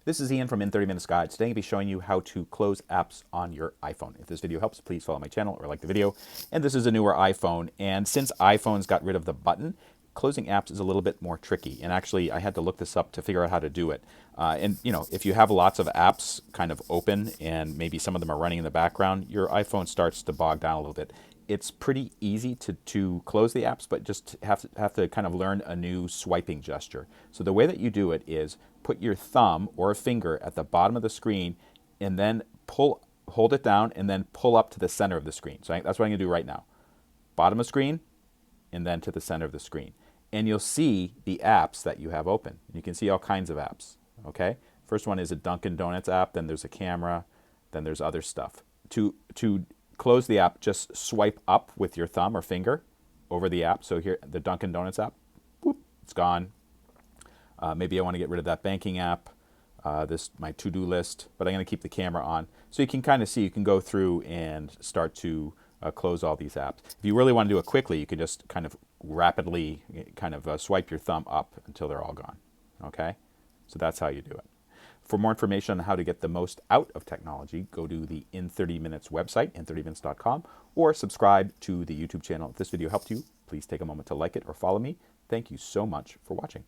This is Ian from In 30 Minutes Guide. Today I'm going to be showing you how to close apps on your iPhone. If this video helps, please follow my channel or like the video. And this is a newer iPhone, and since iPhones got rid of the button, closing apps is a little bit more tricky. And actually, I had to look this up to figure out how to do it. And you know, if you have lots of apps kind of open and maybe some of them are running in the background, your iPhone starts to bog down a little bit. It's pretty easy to close the apps, but just have to kind of learn a new swiping gesture. So the way that you do it is put your thumb or a finger at the bottom of the screen and then hold it down and then pull up to the center of the screen. So that's what I'm going to do right now. Bottom of screen and then to the center of the screen. And you'll see the apps that you have open. You can see all kinds of apps, okay? First one is a Dunkin' Donuts app, then there's a camera, then there's other stuff. To close the app, just swipe up with your thumb or finger over the app. So here, the Dunkin' Donuts app, whoop, it's gone. Maybe I want to get rid of that banking app, my to-do list, but I'm going to keep the camera on. So you can kind of see, you can go through and start to close all these apps. If you really want to do it quickly, you can just kind of rapidly swipe your thumb up until they're all gone. Okay? So that's how you do it. For more information on how to get the most out of technology, go to the In 30 Minutes website, in30minutes.com, or subscribe to the YouTube channel. If this video helped you, please take a moment to like it or follow me. Thank you so much for watching.